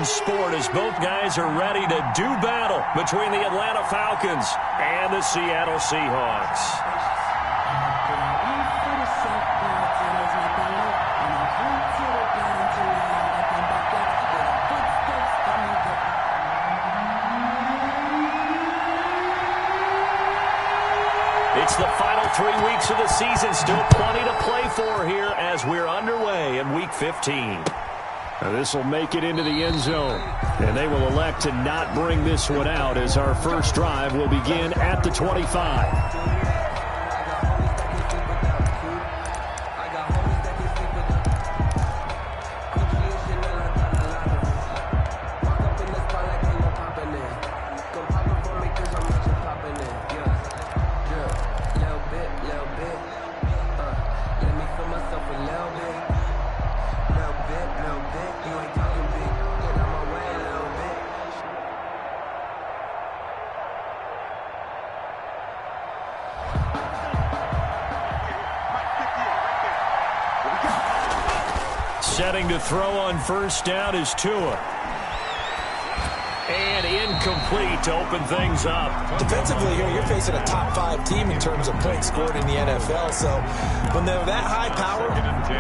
in sport as both guys are ready to do battle between the Atlanta Falcons and the Seattle Seahawks. It's the final 3 weeks of the season. Still plenty to play for here as we're underway in Week 15. This will make it into the end zone. And they will elect to not bring this one out as our first drive will begin at the 25. Setting to throw on first down is Tua. And incomplete to open things up. Defensively here, you're facing a top 5 team in terms of points scored in the NFL. So when they're that high power,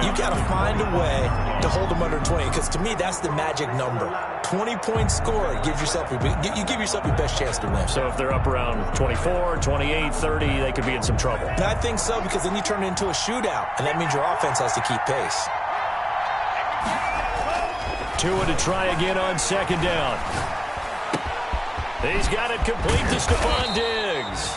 you got to find a way to hold them under 20. Because to me, that's the magic number. 20 points scored, you give yourself your best chance to win. So if they're up around 24, 28, 30, they could be in some trouble. I think so, because then you turn it into a shootout. And that means your offense has to keep pace. Tua to try again on second down. He's got it complete to Stephon Diggs.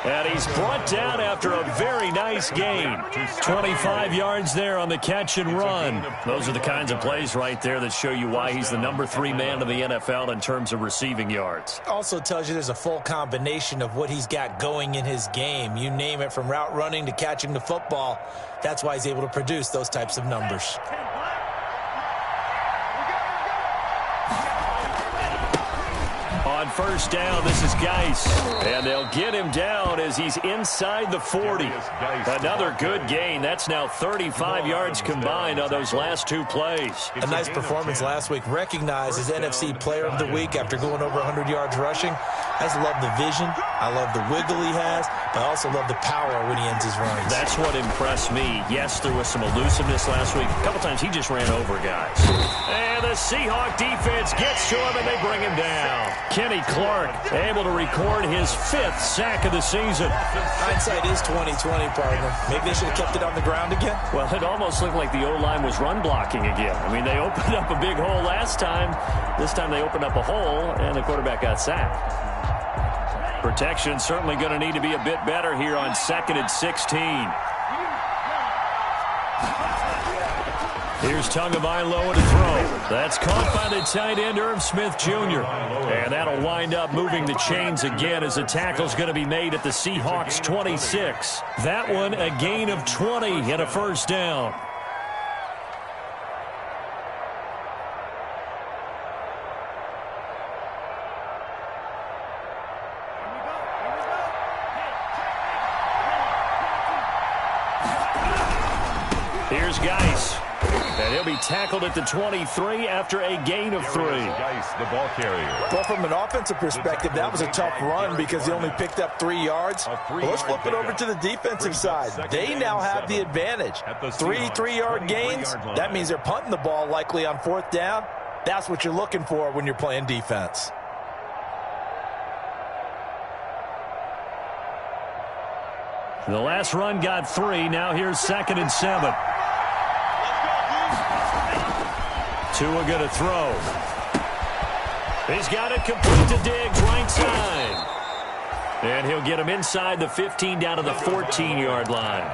And he's brought down after a very nice gain. 25 yards there on the catch and run. Those are the kinds of plays right there that show you why he's the number 3 man in the NFL in terms of receiving yards. Also tells you there's a full combination of what he's got going in his game. You name it, from route running to catching the football. That's why he's able to produce those types of numbers. On first down, this is Geis. And they'll get him down as he's inside the 40. Another good gain. That's now 35 yards combined on those last 2 plays. A nice performance last week. Recognized as NFC Player of the Week after going over 100 yards rushing. I just love the vision. I love the wiggle he has. But I also love the power when he ends his runs. That's what impressed me. Yes, there was some elusiveness last week. A couple times he just ran over guys. And the Seahawk defense gets to him and they bring him down. Kenny Clark able to record his 5th sack of the season. Hindsight is 20/20, partner. Maybe they should have kept it on the ground again. Well, it almost looked like the O-line was run blocking again. I mean, they opened up a big hole last time. This time they opened up a hole and the quarterback got sacked. Protection certainly going to need to be a bit better here on 2nd and 16. Here's Tagovailoa to throw. That's caught by the tight end, Irv Smith Jr. And that'll wind up moving the chains again as the tackle's going to be made at the Seahawks 26. That one a gain of 20 and a first down. Here's Geis. And he'll be tackled at the 23 after a gain of 3. Geis, the ball carrier. Well, from an offensive perspective, that was a tough run because he only picked up 3 yards. Well, let's flip it over to the defensive side. They now have the advantage. 3 3-yard gains. That means they're punting the ball likely on 4th down. That's what you're looking for when you're playing defense. The last run got 3. Now here's 2nd and 7. Tua going to throw. He's got it complete to Diggs, right side. And he'll get him inside the 15 down to the 14-yard line.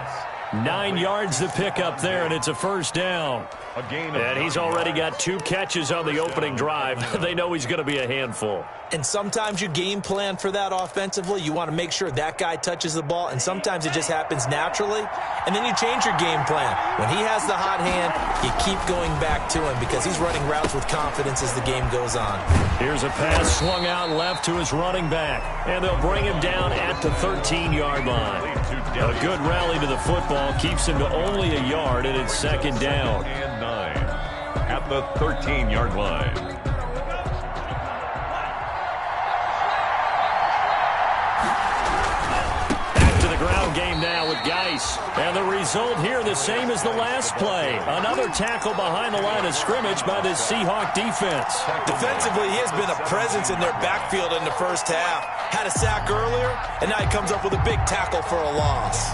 9 yards to pick up there, and it's a first down. And he's already got 2 catches on the opening drive. They know he's going to be a handful. And sometimes you game plan for that offensively. You want to make sure that guy touches the ball, and sometimes it just happens naturally. And then you change your game plan. When he has the hot hand, you keep going back to him because he's running routes with confidence as the game goes on. Here's a pass swung out left to his running back, and they'll bring him down at the 13-yard line. A good rally to the football keeps him to only a yard, and it's 2nd down. And 9 at the 13-yard line. result here the same as the last play. Another tackle behind the line of scrimmage by the Seahawk defense. Defensively, he has been a presence in their backfield in the first half. Had a sack earlier, and now he comes up with a big tackle for a loss.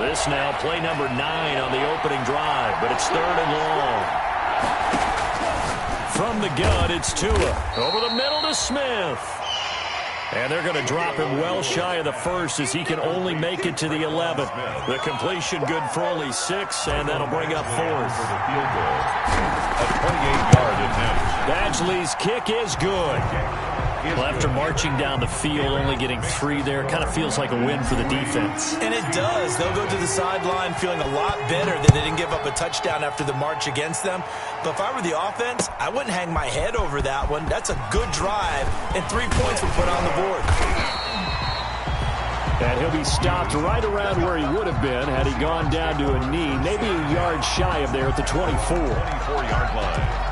This now play number 9 on the opening drive, but it's 3rd and long. From the gun, it's Tua. Over the middle to Smith. And they're going to drop him well shy of the first as he can only make it to the 11th. The completion good for only 6, and that'll bring up 4th. A 28-yard attempt. Badgley's kick is good. Well, after marching down the field, only getting 3 there, kind of feels like a win for the defense. And it does. They'll go to the sideline feeling a lot better that they didn't give up a touchdown after the march against them. But if I were the offense, I wouldn't hang my head over that one. That's a good drive, and 3 points were put on the board. And he'll be stopped right around where he would have been had he gone down to a knee, maybe a yard shy of there at the 24. 24-yard line.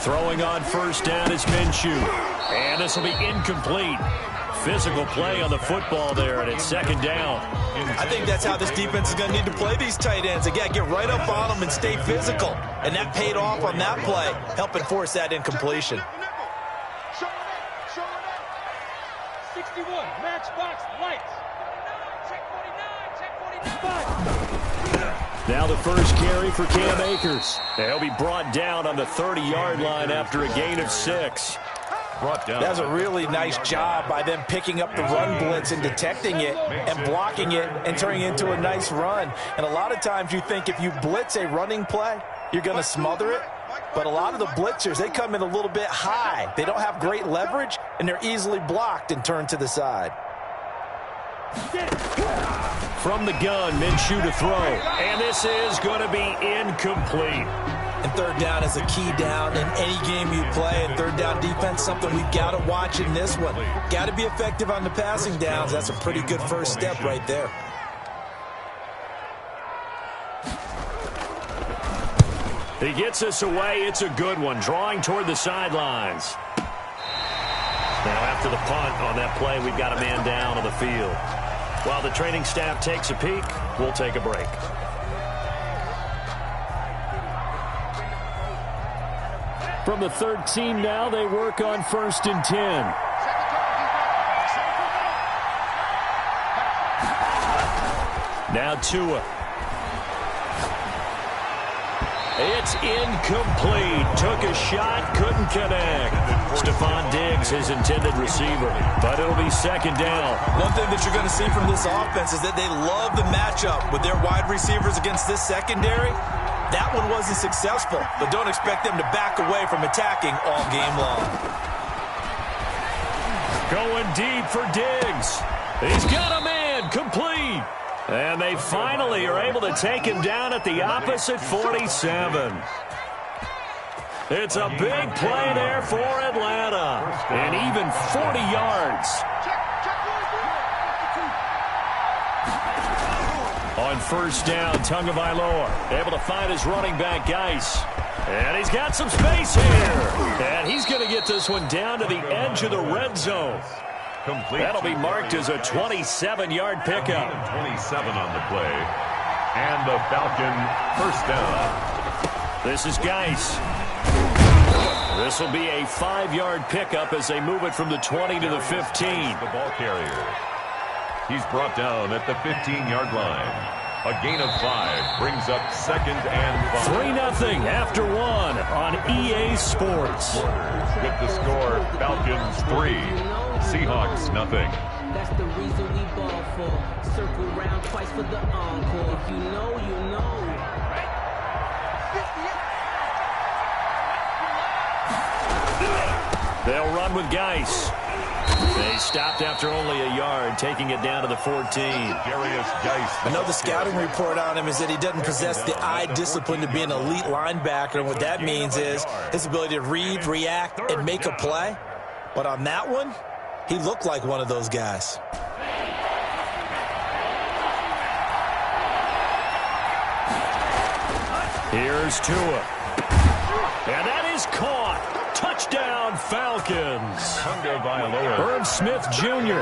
Throwing on first down is Minshew. And this will be incomplete. Physical play on the football there, and it's 2nd down. I think that's how this defense is going to need to play these tight ends. They got to get right up on them and stay physical. And that paid off on that play, helping force that incompletion. 61, matchbox lights. Check 49, check 49. Now the first carry for Cam Akers. He'll be brought down on the 30-yard line after a gain of 6. Brought down. That was a really nice job by them picking up the run blitz and detecting it and blocking it and turning it into a nice run. And a lot of times you think if you blitz a running play, you're going to smother it. But a lot of the blitzers, they come in a little bit high. They don't have great leverage, and they're easily blocked and turned to the side. From the gun, Minshew to throw. And this is going to be incomplete. And 3rd down is a key down in any game you play. And 3rd down defense, something we've got to watch in this one. Got to be effective on the passing downs. That's a pretty good first step right there. He gets us away. It's a good one. Drawing toward the sidelines. Now after the punt on that play, we've got a man down on the field. While the training staff takes a peek, we'll take a break. From the 13 now, they work on 1st and 10. Now Tua. It's incomplete. Took a shot, couldn't connect. Stephon Diggs, his intended receiver. But it'll be 2nd down. One thing that you're going to see from this offense is that they love the matchup with their wide receivers against this secondary. That one wasn't successful, but don't expect them to back away from attacking all game long. Going deep for Diggs. He's got a man, complete. And they finally are able to take him down at the opposite 47. It's a big play there for Atlanta. And even 40 yards. On 1st down, Tagovailoa able to find his running back, Geis. And he's got some space here. And he's going to get this one down to the edge of the red zone. Complete. That'll be marked as a 27-yard pickup. 27 on the play. And the Falcon 1st down. This is Geis. This will be a 5-yard pickup as they move it from the 20 to the 15. The ball carrier. He's brought down at the 15-yard line. A gain of 5 brings up 2nd and 5. 3-0 after 1 on EA Sports. With the score, Falcons 3, Seahawks nothing. That's the reason we ball for. Circle round twice for the encore. If you know, you know. They'll run with Geis. They stopped after only a yard, taking it down to the 14. Another scouting report on him is that he doesn't possess the eye discipline to be an elite linebacker, and what that means is his ability to read, react, and make a play. But on that one, he looked like one of those guys. Here's Tua. And that is caught. Touchdown, Falcons. Herb Smith Jr.,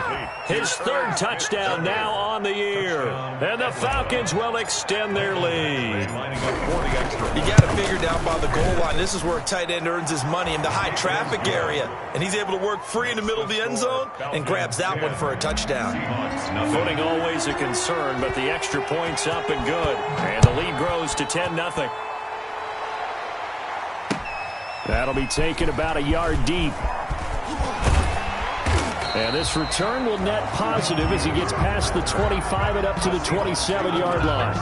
his third touchdown now on the year. And the Falcons will extend their lead. You got to figure down by the goal line. This is where a tight end earns his money in the high traffic area. And he's able to work free in the middle of the end zone and grabs that one for a touchdown. Footing always a concern, but the extra point's up and good. And the lead grows to 10-0. That'll be taken about a yard deep. And this return will net positive as he gets past the 25 and up to the 27-yard line.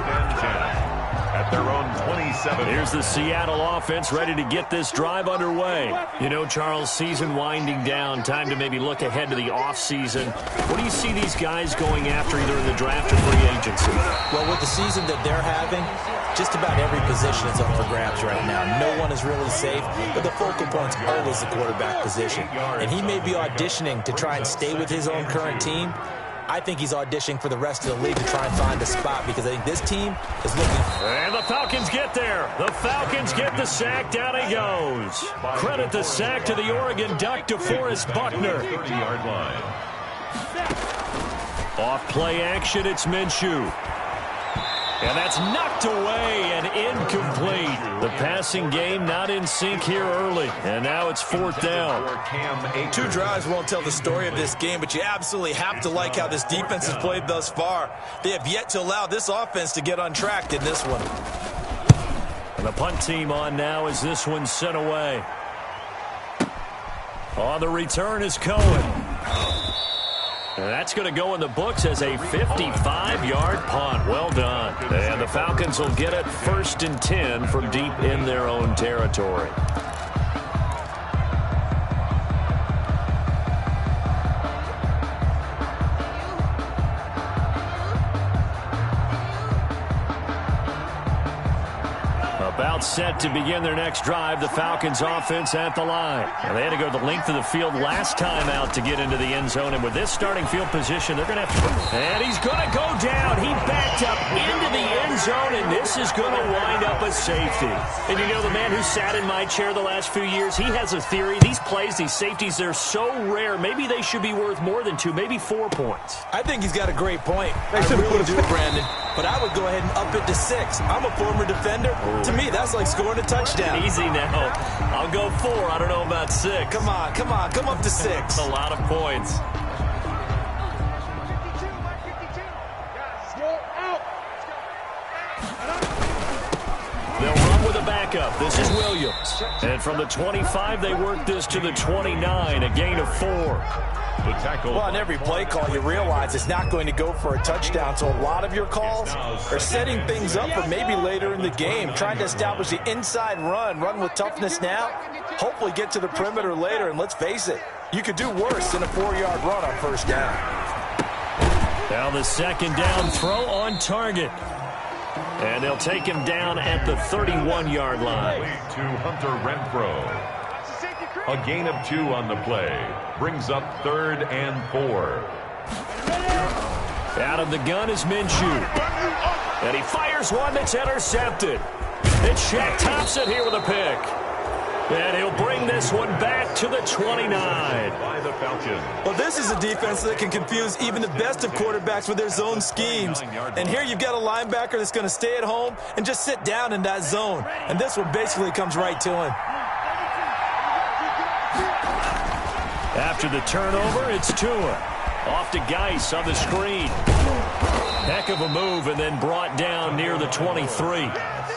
At their own 27. Here's the Seattle offense ready to get this drive underway. You know, Charles, season winding down, time to maybe look ahead to the offseason. What do you see these guys going after either in the draft or free agency? Well, with the season that they're having, just about every position is up for grabs right now. No one is really safe, but the focal point's always the quarterback position. And he may be auditioning to try and stay with his own current team. I think he's auditioning for the rest of the league to try and find a spot because I think this team is looking. And the Falcons get there. The Falcons get the sack. Down he goes. Credit the sack to the Oregon Duck, DeForest Buckner. 30-yard line. Off play action, it's Minshew. And that's knocked away and incomplete. The passing game not in sync here early. And now it's fourth down. 2 drives won't tell the story of this game, but you absolutely have to like how this defense has played thus far. They have yet to allow this offense to get untracked in this one. And the punt team on now as this one's sent away. On the return is Cohen. And that's going to go in the books as a 55-yard punt. Well done. And the Falcons will get it 1st and 10 from deep in their own territory. About set to begin their next drive, the Falcons offense at the line. And they had to go the length of the field last time out to get into the end zone. And with this starting field position, they're going to have to... And he's going to go down. He backed up into the end zone, and this is going to wind up a safety. And you know, the man who sat in my chair the last few years, he has a theory. These plays, these safeties, they're so rare. Maybe they should be worth more than 2, maybe 4 points. I think he's got a great point. I really do, Brandon. But I would go ahead and up it to 6. I'm a former defender. To me, that's like scoring a touchdown. Easy now. I'll go 4. I don't know about 6. Come on. Come up to 6. A lot of points. They'll run with a backup. This is Williams. And from the 25, they work this to the 29, a gain of 4. Well, on every play call, you realize it's not going to go for a touchdown. So a lot of your calls are setting things up for maybe later in the game, trying to establish the inside run with toughness now, hopefully get to the perimeter later. And let's face it, you could do worse than a 4-yard run on 1st down. Now the 2nd down throw on target. And they'll take him down at the 31-yard line. To Hunter Renfrow. A gain of 2 on the play. Brings up 3rd and 4. Out of the gun is Minshew. And he fires one that's intercepted. And Shaq tops it here with a pick. And he'll bring this one back to the 29. By the Falcons. Well, this is a defense that can confuse even the best of quarterbacks with their zone schemes. And here you've got a linebacker that's going to stay at home and just sit down in that zone. And this one basically comes right to him. After the turnover, it's Tua. Off to Geis on the screen. Heck of a move, and then brought down near the 23.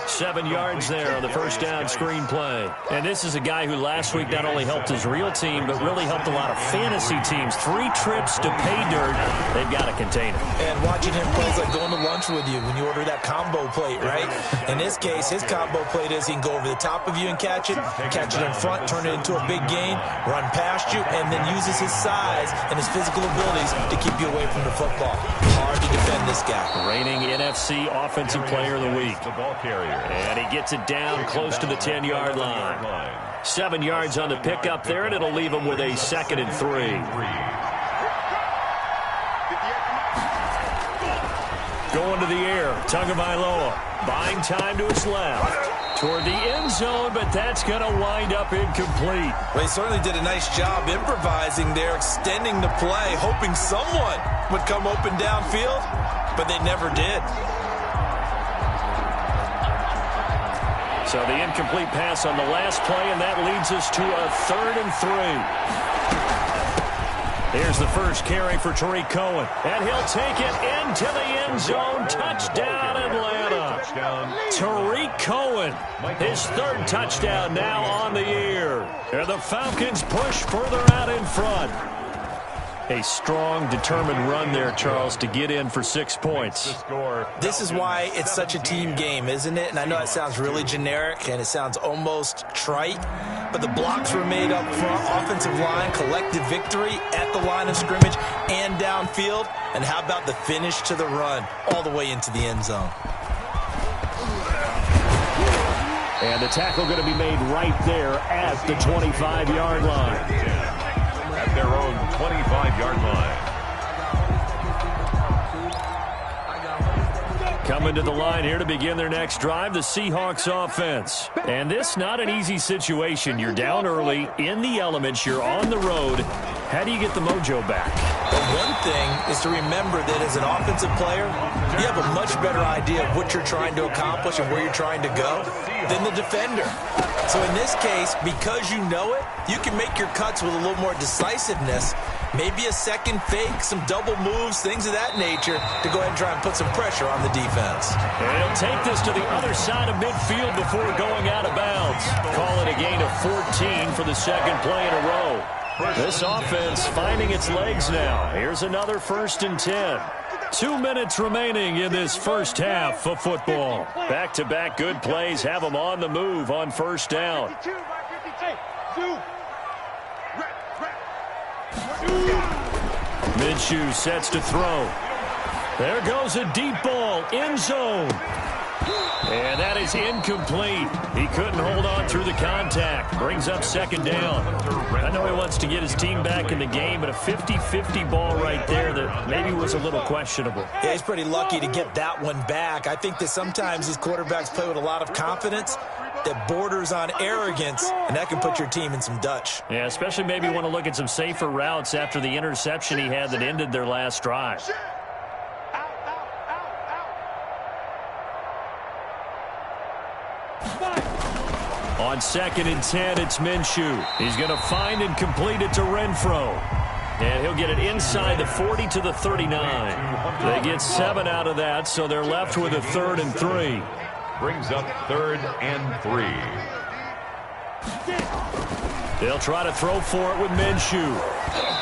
7 yards there on the 1st down screen play. And this is a guy who last week not only helped his real team, but really helped a lot of fantasy teams. 3 trips to pay dirt. They've got to contain him. And watching him play is like going to lunch with you when you order that combo plate, right? In this case, his combo plate is he can go over the top of you and catch it in front, turn it into a big gain, run past you, and then uses his size and his physical abilities to keep you away from the football. Hard to defend this guy. Reigning NFC Offensive Player of the Week. The ball carrier. And he gets it down close to the 10-yard line. 7 yards on the pickup there, and it'll leave him with a 2nd and 3. Going to the air, Tagovailoa. buying time to his left. Toward the end zone, but that's going to wind up incomplete. Well, he certainly did a nice job improvising there, extending the play, hoping someone would come open downfield, but they never did. So the incomplete pass on the last play, and that leads us to a 3rd and 3. Here's the first carry for Tariq Cohen, and he'll take it into the end zone. Touchdown, Atlanta. Tariq Cohen, his 3rd touchdown now on the year. And the Falcons push further out in front. A strong, determined run there, Charles, to get in for 6 points. This is why it's such a team game, isn't it? And I know it sounds really generic and it sounds almost trite, but the blocks were made up front, offensive line, collective victory at the line of scrimmage and downfield. And how about the finish to the run all the way into the end zone? And the tackle going to be made right there at the 25-yard line. At their own 25-yard line. Coming to the line here to begin their next drive, the Seahawks offense. And this not an easy situation. You're down early, in the elements, you're on the road. How do you get the mojo back? Well, one thing is to remember that as an offensive player, you have a much better idea of what you're trying to accomplish and where you're trying to go than the defender. So in this case, because you know it, you can make your cuts with a little more decisiveness, maybe a second fake, some double moves, things of that nature, to go ahead and try and put some pressure on the defense. And he'll take this to the other side of midfield before going out of bounds. Call it a gain of 14 for the second play in a row. This offense finding its legs now. Here's another 1st and 10. 2 minutes remaining in this first half of football. Back-to-back good plays have them on the move on 1st down. Minshew sets to throw. There goes a deep ball, end zone. And that is incomplete. He couldn't hold on through the contact. Brings up 2nd down. I know he wants to get his team back in the game, but a 50-50 ball right there that maybe was a little questionable. Yeah, he's pretty lucky to get that one back. I think that sometimes these quarterbacks play with a lot of confidence that borders on arrogance, and that can put your team in some Dutch. Yeah, especially maybe want to look at some safer routes after the interception he had that ended their last drive. On 2nd and 10, it's Minshew. He's going to find and complete it to Renfro. And he'll get it inside the 40 to the 39. They get 7 out of that, so they're left with a 3rd and 3. Brings up 3rd and 3. They'll try to throw for it with Minshew.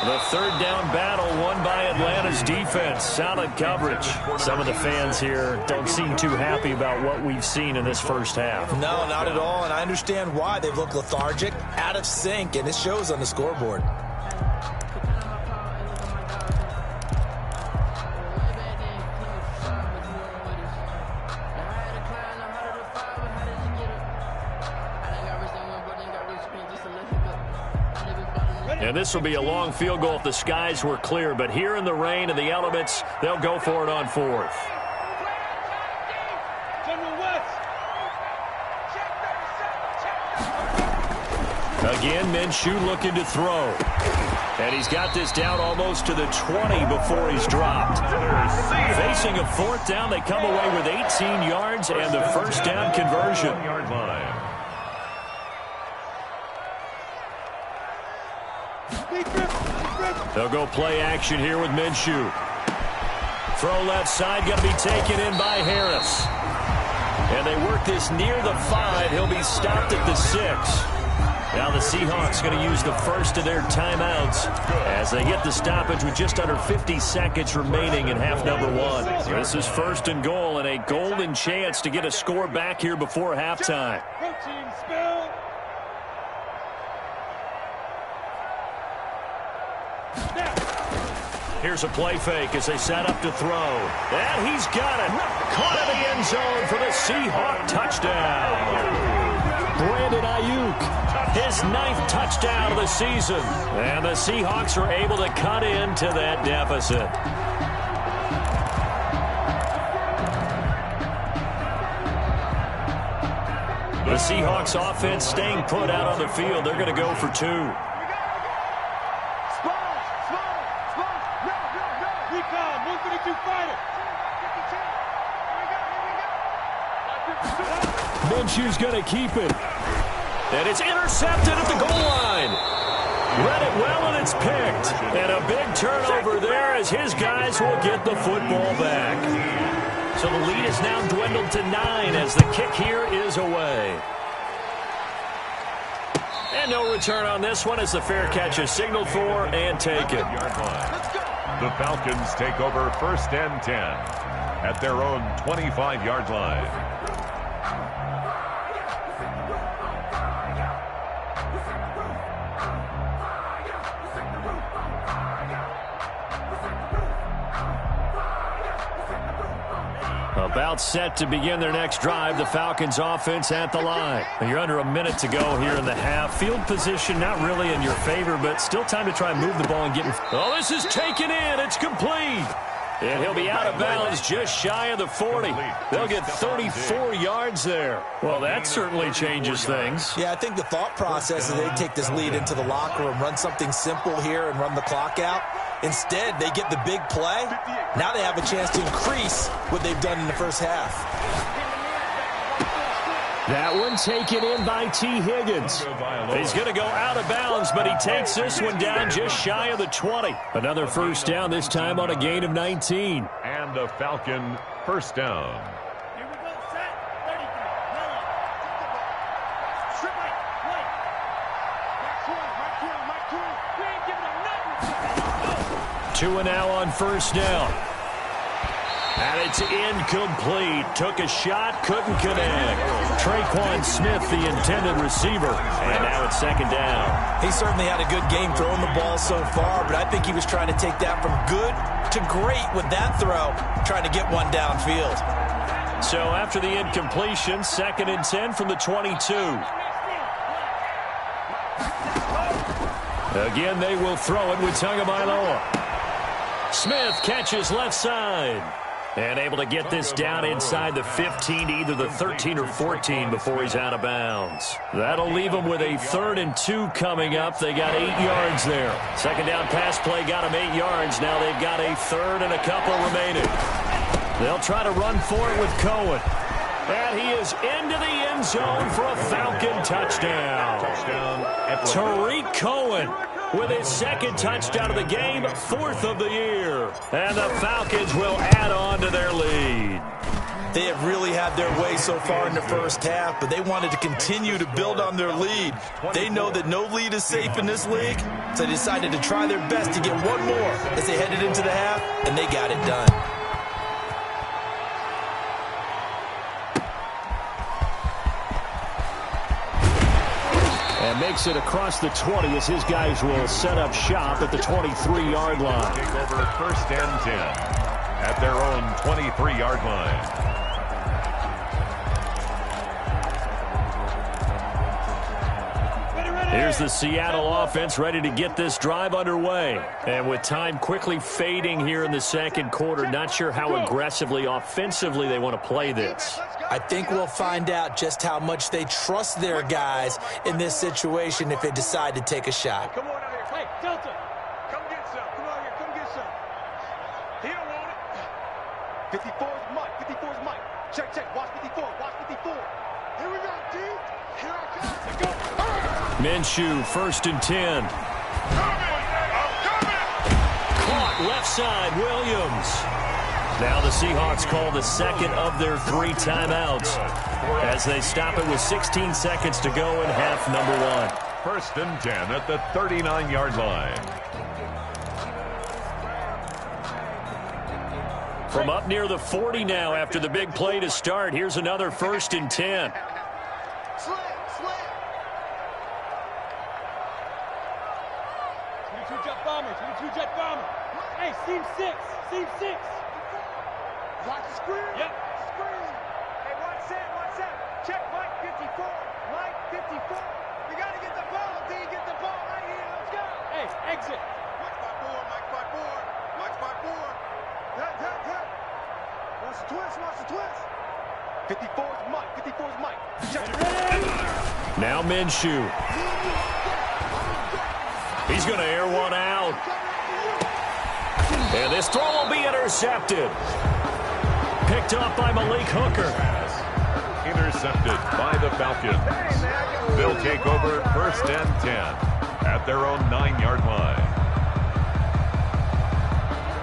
The 3rd down battle won by Atlanta's defense. Solid coverage. Some of the fans here don't seem too happy about what we've seen in this first half. No, not at all, and I understand why. They've looked lethargic, out of sync, and it shows on the scoreboard. And this will be a long field goal if the skies were clear. But here in the rain and the elements, they'll go for it on 4th. Again, Minshew looking to throw. And he's got this down almost to the 20 before he's dropped. Facing a 4th down, they come away with 18 yards and the 1st down conversion. They'll go play action here with Minshew. Throw left side, going to be taken in by Harris. And they work this near the 5. He'll be stopped at the 6. Now the Seahawks going to use the first of their timeouts as they get the stoppage with just under 50 seconds remaining in half number 1. This is 1st and goal and a golden chance to get a score back here before halftime. Here's a play fake as they set up to throw. And he's got it. Caught in the end zone for the Seahawk touchdown. Brandon Ayuk, his 9th touchdown of the season. And the Seahawks are able to cut into that deficit. The Seahawks offense staying put out on the field. They're going to go for 2. Recon, 152 fighter. Minshew's going to keep it. And it's intercepted at the goal line. Read it well, and it's picked. And a big turnover there as his guys will get the football back. So the lead is now dwindled to 9 as the kick here is away. And no return on this one as the fair catch is signaled for and taken. The Falcons take over 1st and 10 at their own 25-yard line. About set to begin their next drive. The Falcons offense at the line. You're under a minute to go here in the half. Field position not really in your favor, but still time to try and move the ball and get in. Oh, this is taken in. It's complete. And he'll be out of bounds just shy of the 40. They'll get 34 yards there. Well, that certainly changes things. Yeah, I think the thought process is they take this lead into the locker room, run something simple here and run the clock out. Instead, they get the big play. Now they have a chance to increase what they've done in the first half. That one taken in by T. Higgins. He's going to go out of bounds, but he takes this one down just shy of the 20. Another first down, this time on a gain of 19. And a Falcon first down. Here we go, set, 33, yellow. Strip right, white. Mark 2, we ain't giving them nothing. 2 and now on first down. And it's incomplete. Took a shot, couldn't connect. Traquan Smith, the intended receiver. And now it's second down. He certainly had a good game throwing the ball so far, but I think he was trying to take that from good to great with that throw, trying to get one downfield. So after the incompletion, 2nd and 10 from the 22. Again, they will throw it with Tagovailoa. Smith catches left side. And able to get this down inside the 15 to either the 13 or 14 before he's out of bounds. That'll leave them with a 3rd and 2 coming up. They got 8 yards there. Second down pass play got them 8 yards. Now they've got a 3rd and a couple remaining. They'll try to run for it with Cohen. And he is into the end zone for a Falcon touchdown. Tariq Cohen with his 2nd touchdown of the game, 4th of the year. And the Falcons will add on to their lead. They have really had their way so far in the first half, but they wanted to continue to build on their lead. They know that no lead is safe in this league, so they decided to try their best to get one more as they headed into the half, and they got it done. And makes it across the 20 as his guys will set up shop at the 23-yard line. Take over 1st and 10 at their own 23-yard line. Here's the Seattle offense ready to get this drive underway. And with time quickly fading here in the second quarter, not sure how aggressively, offensively they want to play this. I think we'll find out just how much they trust their guys in this situation if they decide to take a shot. Come on out here. Hey, Delta. Come get some. Come out here. Come get some. He don't want it. 54 is Mike. 54 is Mike. Check, check. Watch 54. Watch 54. Here we go, D. Here I come. Let's go. Minshew, 1st and 10. Caught left side, Williams. Now the Seahawks call the 2nd of their 3 timeouts as they stop it with 16 seconds to go in half number 1. 1st and 10 at the 39-yard line. From up near the 40 now after the big play to start, here's another 1st and 10. Two-jet bomber. Hey, seam 6. Seam 6. Watch the screen. Yep. Screen. Hey, watch that. Check Mike 54. Mike 54. We got to get the ball, D. Get the ball right here. Let's go. Hey, exit. Mike's by 4. Mike's by 4. Mike's by 4. Hut. Watch the twist. 54 is Mike. 54 is Mike. Check. Now Minshew. He's going to air one out. And this throw will be intercepted. Picked up by Malik Hooker. Intercepted by the Falcons. They'll take over 1st and 10 at their own 9-yard line.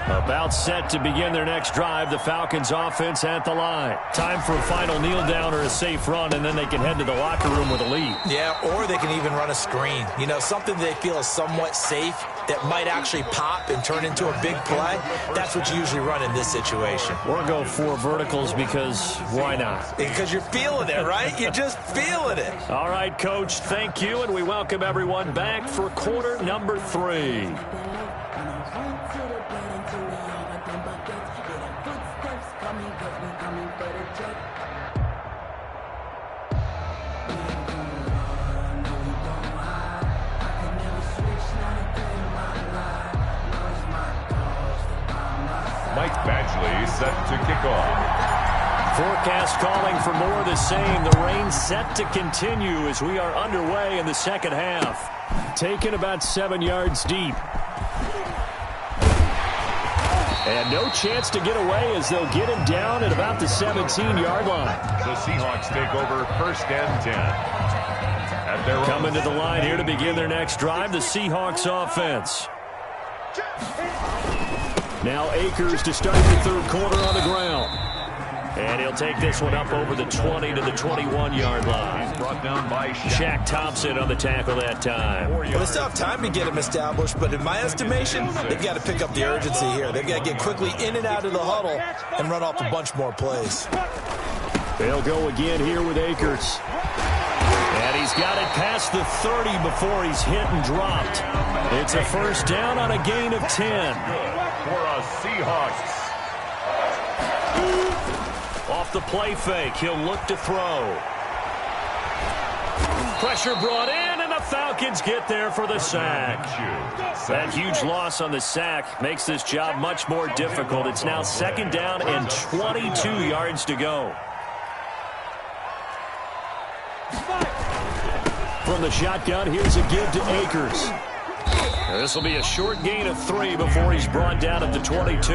About set to begin their next drive, the Falcons offense at the line. Time for a final kneel down or a safe run, and then they can head to the locker room with a lead. Yeah, or they can even run a screen. You know, something they feel is somewhat safe that might actually pop and turn into a big play. That's what you usually run in this situation. Or go 4 verticals because why not? Because you're feeling it, right? You're just feeling it. All right, Coach, thank you, and we welcome everyone back for quarter number 3. Mike Badgley set to kick off. Forecast calling for more of the same. The rain set to continue as we are underway in the second half. Taken about 7 yards deep. And no chance to get away as they'll get him down at about the 17-yard line. The Seahawks take over 1st and 10. At their Coming to the line here to begin their next drive, the Seahawks offense. Now Akers to start the 3rd quarter on the ground. And he'll take this one up over the 20 to the 21-yard line. He's brought down by Shaq Thompson on the tackle that time. Well, they still have time to get him established, but in my estimation, they've got to pick up the urgency here. They've got to get quickly in and out of the huddle and run off a bunch more plays. They'll go again here with Akers. And he's got it past the 30 before he's hit and dropped. It's a 1st down on a gain of 10. for a Seahawks. Off the play fake, he'll look to throw. Pressure brought in, and the Falcons get there for the sack. That huge loss on the sack makes this job much more difficult. It's now 2nd down and 22 yards to go. From the shotgun, here's a give to Akers. This will be a short gain of 3 before he's brought down at the 22.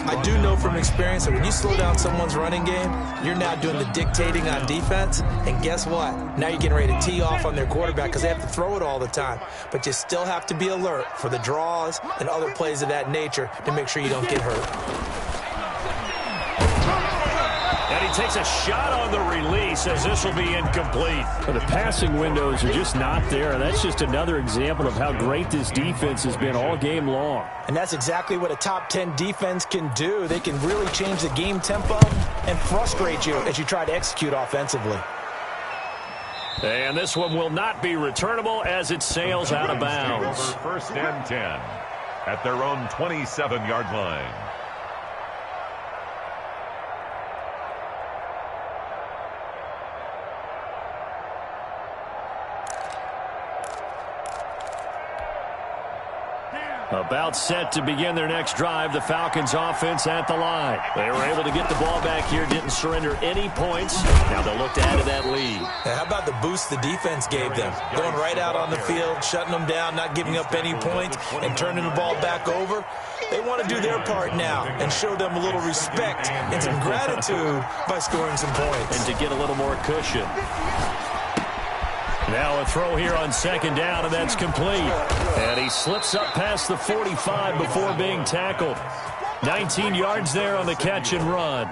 I do know from experience that when you slow down someone's running game, you're now doing the dictating on defense. And guess what? Now you're getting ready to tee off on their quarterback because they have to throw it all the time. But you still have to be alert for the draws and other plays of that nature to make sure you don't get hurt. And he takes a shot on the release as this will be incomplete. The passing windows are just not there. That's just another example of how great this defense has been all game long. And that's exactly what a top 10 defense can do. They can really change the game tempo and frustrate you as you try to execute offensively. And this one will not be returnable as it sails out of bounds. 1st and 10 at their own 27-yard line. About set to begin their next drive, the Falcons offense at the line. They were able to get the ball back here, didn't surrender any points. Now they'll look to add to that lead. Now, how about the boost the defense gave them? Going right out on the field, shutting them down, not giving up any points, and turning the ball back over. They want to do their part now and show them a little respect and some gratitude by scoring some points. And to get a little more cushion. Now a throw here on 2nd down, and that's complete. And he slips up past the 45 before being tackled. 19 yards there on the catch and run.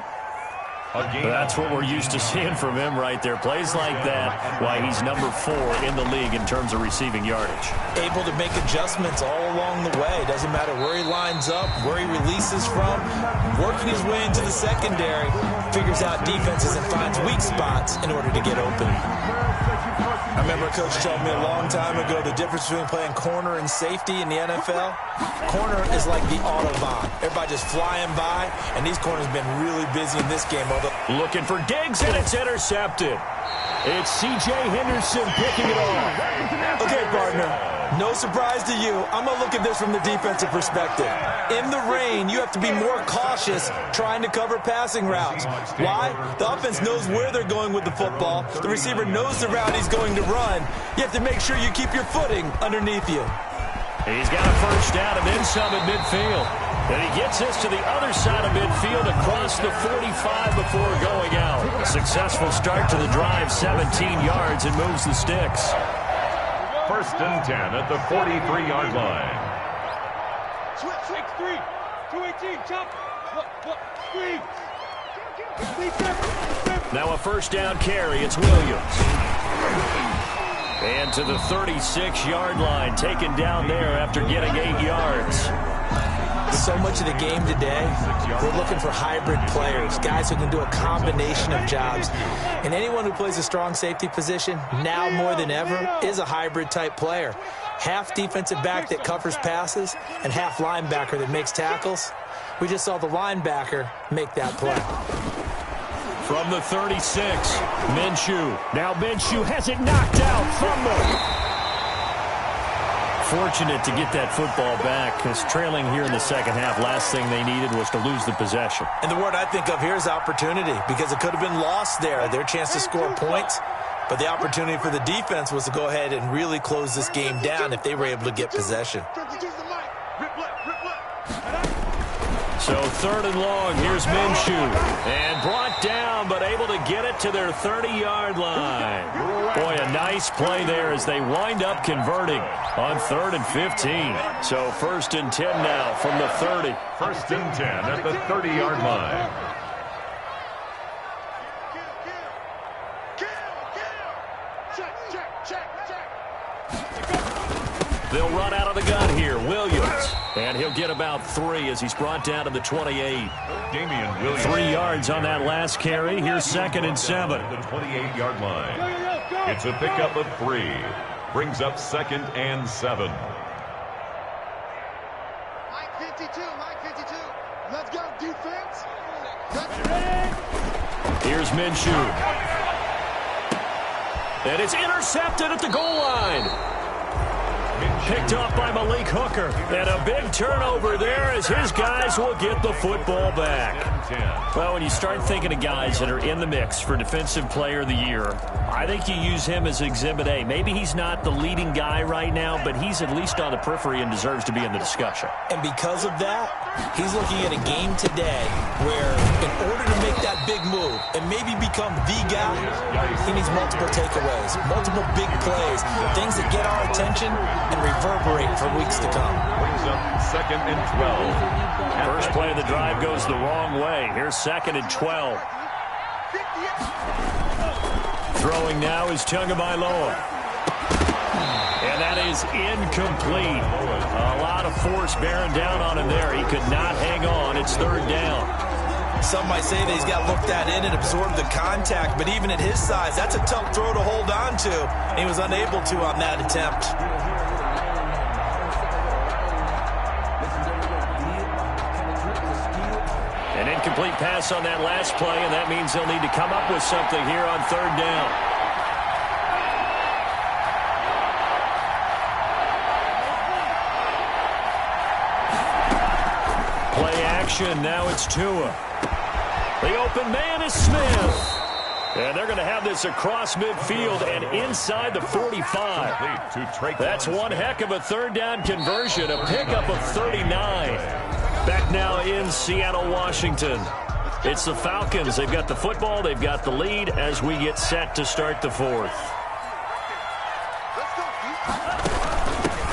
That's what we're used to seeing from him right there. Plays like that, why he's number 4 in the league in terms of receiving yardage. Able to make adjustments all along the way. Doesn't matter where he lines up, where he releases from. Working his way into the secondary, figures out defenses and finds weak spots in order to get open. I remember a coach told me a long time ago the difference between playing corner and safety in the NFL. Corner is like the Autobahn. Everybody just flying by, and these corners have been really busy in this game. Looking for Diggs, and it's intercepted. It's C.J. Henderson picking it off. Okay, partner, no surprise to you. I'm going to look at this from the defensive perspective. In the rain, you have to be more cautious trying to cover passing routes. Why? The offense knows where they're going with the football. The receiver knows the route he's going to run. You have to make sure you keep your footing underneath you. He's got a first down and then some at midfield. And he gets this to the other side of midfield across the 45 before going out. Successful start to the drive, 17 yards, and moves the sticks. First and 10 at the 43-yard line. Switch 3, 218, chop. Screen. Now a first down carry. It's Williams. And to the 36-yard line, taken down there after getting 8 yards. So much of the game today, we're looking for hybrid players, guys who can do a combination of jobs. And anyone who plays a strong safety position, now more than ever, is a hybrid-type player. Half defensive back that covers passes and half linebacker that makes tackles. We just saw the linebacker make that play. From the 36, Minshew. Now Minshew has it knocked out. Fumble. Fortunate to get that football back, because trailing here in the second half, last thing they needed was to lose the possession. And the word I think of here is opportunity, because it could have been lost there, their chance to score points. But the opportunity for the defense was to go ahead and really close this game down if they were able to get possession. So third and long, here's Minshew. And brought down, but able to get it to their 30-yard line. Boy, a nice play there as they wind up converting on 3rd and 15. So first and 10 now from the 30. First and 10 at the 30-yard line. They'll run out of the gun here. Williams. And he'll get about 3 as he's brought down to the 28. Damian Williams. 3 yards on that last carry. Here's 2nd and 7. The 28-yard line. It's a pickup of 3. Brings up 2nd and 7. Mike 52. Let's go, defense. Here's Minshew. And it's intercepted at the goal line. Picked off by Malik Hooker. And a big turnover there as his guys will get the football back. Well, when you start thinking of guys that are in the mix for Defensive Player of the Year, I think you use him as Exhibit A. Maybe he's not the leading guy right now, but he's at least on the periphery and deserves to be in the discussion. And because of that, he's looking at a game today where in order to make that big move and maybe become the guy, he needs multiple takeaways, multiple big plays, things that get our attention and reverberate for weeks to come. Brings up 2nd and 12. First play of the drive goes the wrong way. Here's 2nd and 12. Throwing now is Tagovailoa. And that is incomplete. A lot of force bearing down on him there. He could not hang on. It's 3rd down. Some might say that he's got looked at in and absorbed the contact, but even at his size, that's a tough throw to hold on to. And he was unable to on that attempt. An incomplete pass on that last play, and that means they'll need to come up with something here on 3rd down. Play action, now it's Tua. The open man is Smith. And they're going to have this across midfield and inside the 45. That's one heck of a 3rd down conversion, a pickup of 39. Back now in Seattle, Washington. It's the Falcons. They've got the football. They've got the lead as we get set to start the 4th.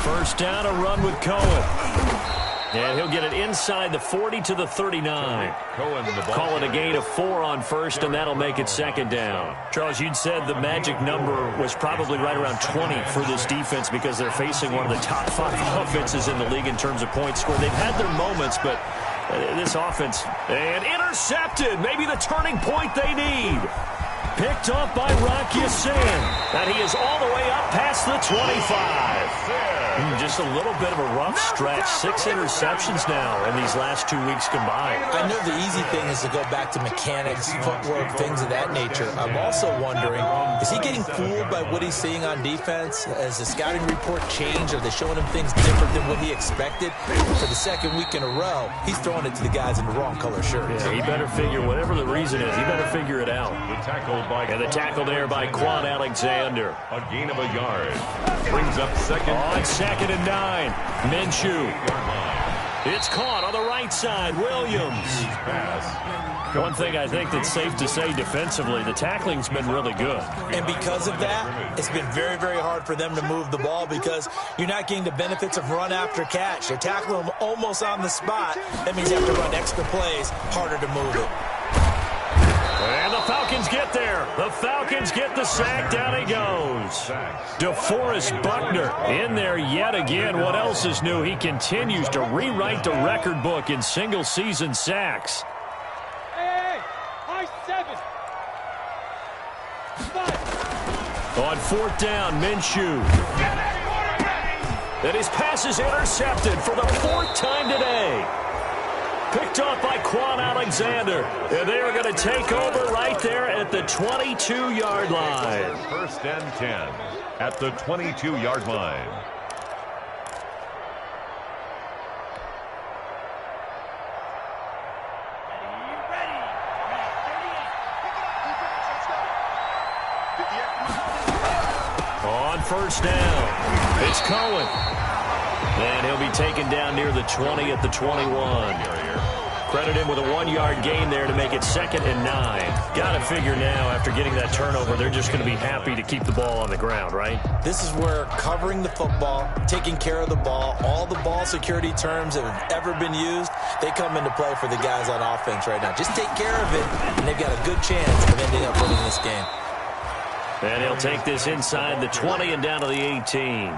First down, a run with Cohen. And he'll get it inside the 40 to the 39. Call it a gain of 4 on first, and that'll make it 2nd down. Charles, you'd said the magic number was probably right around 20 for this defense because they're facing one of the top 5 offenses in the league in terms of points scored. They've had their moments, but this offense, and intercepted, maybe the turning point they need. Picked off by Rocky Sin. And he is all the way up past the 25. Just a little bit of a rough stretch. 6 interceptions now in these last 2 weeks combined. I know the easy thing is to go back to mechanics, footwork, things of that nature. I'm also wondering, is he getting fooled by what he's seeing on defense? Has the scouting report changed? Are they showing him things different than what he expected? For the second week in a row, he's throwing it to the guys in the wrong color shirts. Yeah, he better figure, whatever the reason is, he better figure it out. And the tackle there by Quan Alexander. A gain of a yard. Brings up second. On 2nd and 9. Minshew. It's caught on the right side. Williams. One thing I think that's safe to say defensively, the tackling's been really good. And because of that, it's been very, very hard for them to move the ball because you're not getting the benefits of run after catch. They're tackling them almost on the spot. That means you have to run extra plays, harder to move it. And the Falcons get there. The Falcons get the sack. Down he goes. DeForest Buckner in there yet again. What else is new? He continues to rewrite the record book in single-season sacks. Hey, high 7. 5. On 4th down, Minshew. And his pass is intercepted for the 4th time today. Picked off by Quan Alexander. And they are going to take over right there at the 22-yard line. 1st and 10 at the 22-yard line. On 1st down, it's Cohen. And he'll be taken down near the 20 at the 21. Credit him with a 1-yard gain there to make it 2nd and 9. Got to figure now, after getting that turnover, they're just going to be happy to keep the ball on the ground, right? This is where covering the football, taking care of the ball, all the ball security terms that have ever been used, they come into play for the guys on offense right now. Just take care of it, and they've got a good chance of ending up winning this game. And he'll take this inside the 20 and down to the 18.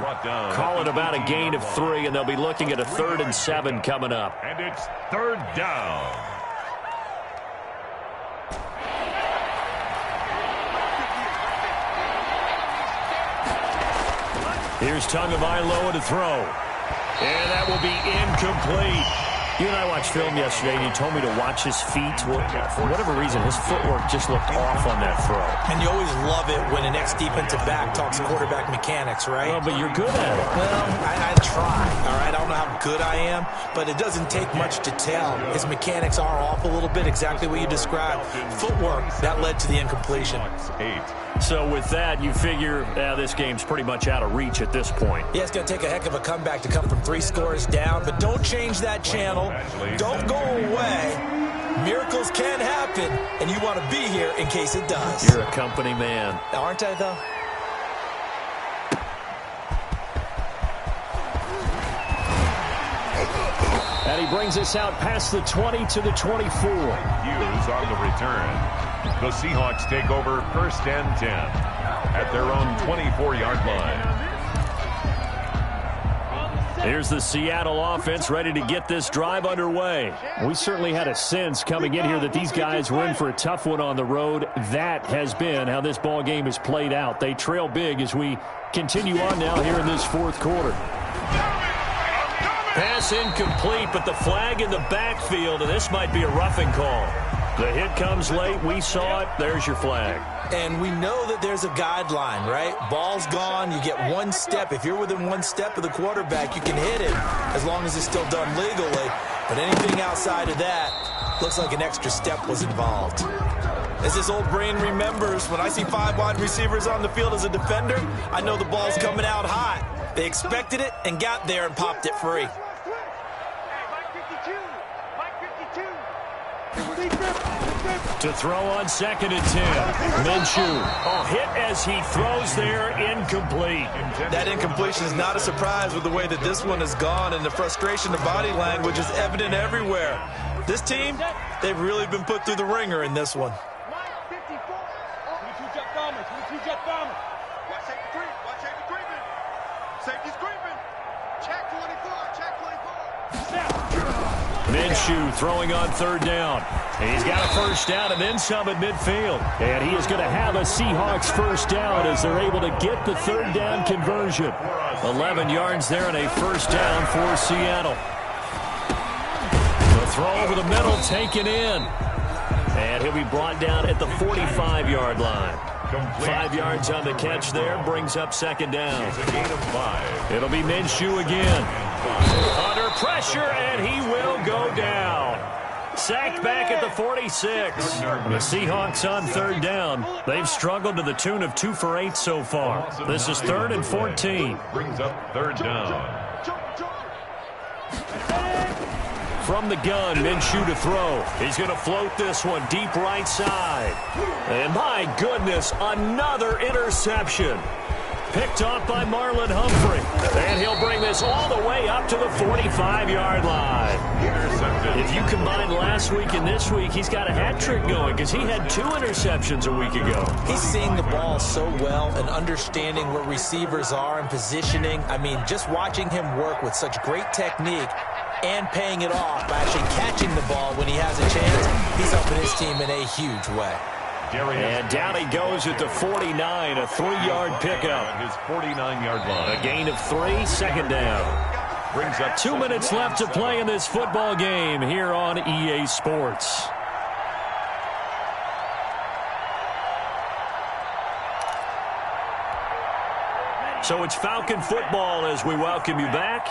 Call it about a gain of 3, and they'll be looking at a 3rd and 7 coming up. And it's 3rd down. Here's Tagovailoa to throw. And that will be incomplete. You and I watched film yesterday, and you told me to watch his feet. For whatever reason, his footwork just looked off on that throw. And you always love it when an ex-defensive back talks quarterback mechanics, right? Well, but you're good at it. Well, I try, all right? I don't know how good I am, but it doesn't take much to tell. His mechanics are off a little bit, exactly what you described. Footwork, that led to the incompletion. 8. So with that, you figure this game's pretty much out of reach at this point. Yeah, it's going to take a heck of a comeback to come from 3 scores down, but don't change that channel. Don't go away. Miracles can happen, and you want to be here in case it does. You're a company man. Aren't I, though? And he brings us out past the 20 to the 24. Hughes on the return. The Seahawks take over 1st and 10 at their own 24-yard line. Here's the Seattle offense ready to get this drive underway. We certainly had a sense coming in here that these guys were in for a tough one on the road. That has been how this ball game has played out. They trail big as we continue on now here in this 4th quarter. Pass incomplete, but the flag in the backfield, and this might be a roughing call. The hit comes late. We saw it. There's your flag. And we know that there's a guideline, right? Ball's gone. You get 1 step. If you're within 1 step of the quarterback, you can hit it as long as it's still done legally. But anything outside of that looks like an extra step was involved. As this old brain remembers, when I see 5 wide receivers on the field as a defender, I know the ball's coming out hot. They expected it and got there and popped it free. To throw on 2nd and 10. Minshew. Hit as he throws there, incomplete. That incompletion is not a surprise with the way that this one has gone, and the frustration of body language is evident everywhere. This team, they've really been put through the ringer in this one. 22 jet bombers, 22 jet bombers. Watch safety creeping. Safety's creeping. Check 24, check 24. Snap. Minshew throwing on third down. He's got a first down and then some at midfield. And he is going to have a Seahawks first down as they're able to get the third down conversion. 11 yards there and a first down for Seattle. The throw over the middle taken in. And he'll be brought down at the 45-yard line. 5 yards on the catch there, brings up second down. It'll be Minshew again. Under pressure, and he will go down. Sacked back at the 46. The Seahawks on third down. They've struggled to the tune of 2 for 8 so far. This is 3rd and 14. Brings up third down. From the gun, Minshew to throw. He's going to float this one deep right side. And my goodness, another interception. Picked off by Marlon Humphrey. And he'll bring this all the way up to the 45-yard line. If you combine last week and this week, he's got a hat trick going because he had 2 interceptions a week ago. He's seeing the ball so well and understanding where receivers are and positioning. I mean, just watching him work with such great technique and paying it off by actually catching the ball when he has a chance, he's helping his team in a huge way. And down he goes at the 49, a 3-yard pickup. His 49-yard line. A gain of 3, second down. Brings up 2 minutes left to play in this football game here on EA Sports. So it's Falcon football as we welcome you back.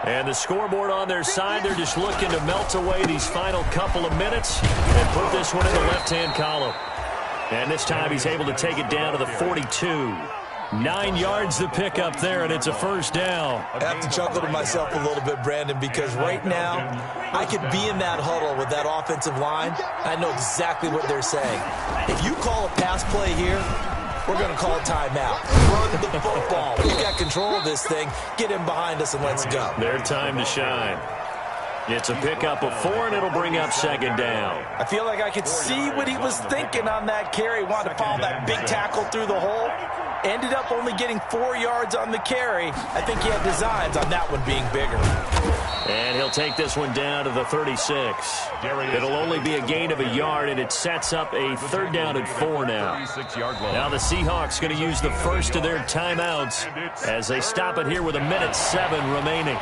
And the scoreboard on their side, they're just looking to melt away these final couple of minutes and put this one in the left-hand column. And this time he's able to take it down to the 42. 9 yards to pick up there, and it's a first down. I have to chuckle to myself a little bit, Brandon, because right now I could be in that huddle with that offensive line. I know exactly what they're saying. If you call a pass play here, we're going to call a timeout. Run the football. We've got control of this thing. Get him behind us and let's go. Their time to shine. It's a pickup of 4, and it'll bring up second down. I feel like I could see what he was thinking on that carry. Wanted to follow that big tackle through the hole. Ended up only getting 4 yards on the carry. I think he had designs on that one being bigger. And he'll take this one down to the 36. It'll only be a gain of a yard, and it sets up a third down and 4 now. Now the Seahawks going to use the first of their timeouts as they stop it here with 1:07 remaining.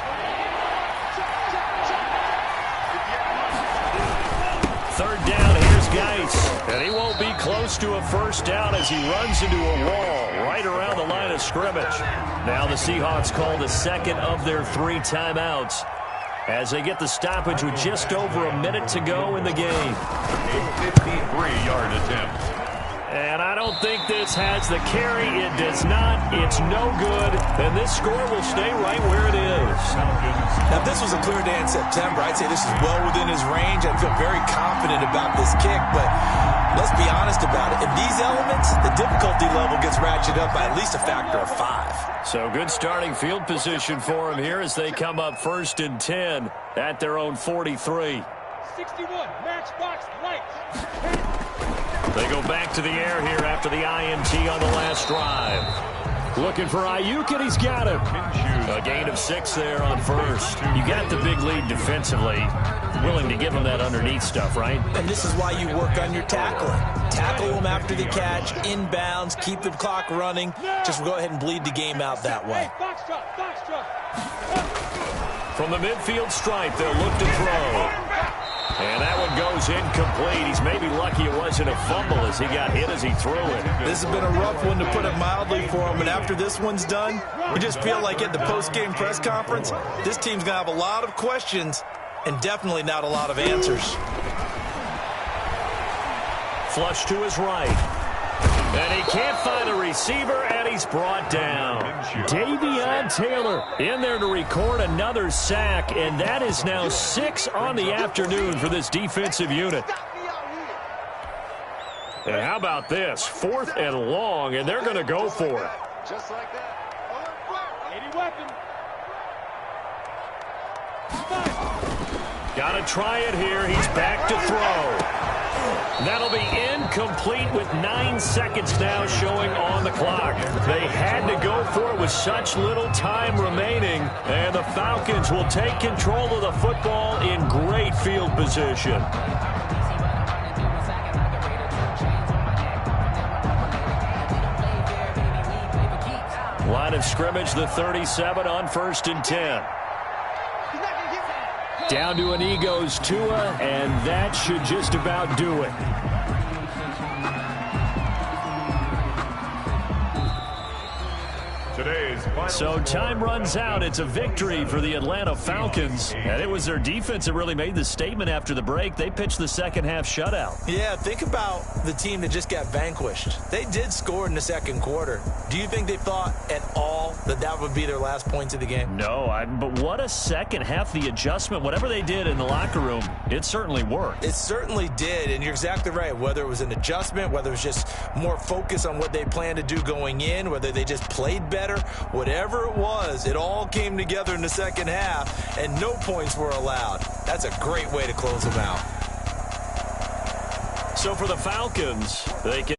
Third down, here's Geis. And he won't be close to a first down as he runs into a wall right around the line of scrimmage. Now the Seahawks call the second of their 3 timeouts as they get the stoppage with just over a minute to go in the game. A 53-yard attempt. And I don't think this has the carry. It does not. It's no good. And this score will stay right where it is. Now, if this was a clear day in September, I'd say this is well within his range. I feel very confident about this kick, but let's be honest about it. In these elements, the difficulty level gets ratcheted up by at least a factor of 5. So good starting field position for him here as they come up 1st and 10 at their own 43. 61, matchbox lights. They go back to the air here after the INT on the last drive. Looking for Ayuk, and he's got him. A gain of 6 there on first. You got the big lead defensively. Willing to give him that underneath stuff, right? And this is why you work on your tackling. Tackle them after the catch, inbounds, keep the clock running. Just go ahead and bleed the game out that way. From the midfield stripe, they'll look to throw. And that one goes incomplete. He's maybe lucky it wasn't a fumble as he got hit as he threw it. This has been a rough one, to put it mildly, for him. And after this one's done, we just feel like at the post-game press conference, this team's going to have a lot of questions and definitely not a lot of answers. Flush to his right. And he can't find a receiver, and he's brought down. Davion Taylor in there to record another sack, and that is now 6 on the afternoon for this defensive unit. And how about this? 4th and long, and they're going to go for it. Just like that. 80 weapon. Got to try it here. He's back to throw. That'll be incomplete with 9 seconds now showing on the clock. They had to go for it with such little time remaining, and the Falcons will take control of the football in great field position. Line of scrimmage, the 37 on 1st and 10. Down to an goes Tua, and that should just about do it. So time runs out. It's a victory for the Atlanta Falcons. And it was their defense that really made the statement after the break. They pitched the second half shutout. Yeah, think about the team that just got vanquished. They did score in the second quarter. Do you think they thought at all that that would be their last points of the game? No, but what a second half. The adjustment, whatever they did in the locker room, it certainly worked. It certainly did, and you're exactly right. Whether it was an adjustment, whether it was just more focus on what they planned to do going in, whether they just played better, whatever it was, it all came together in the second half, and no points were allowed. That's a great way to close them out. So for the Falcons, they can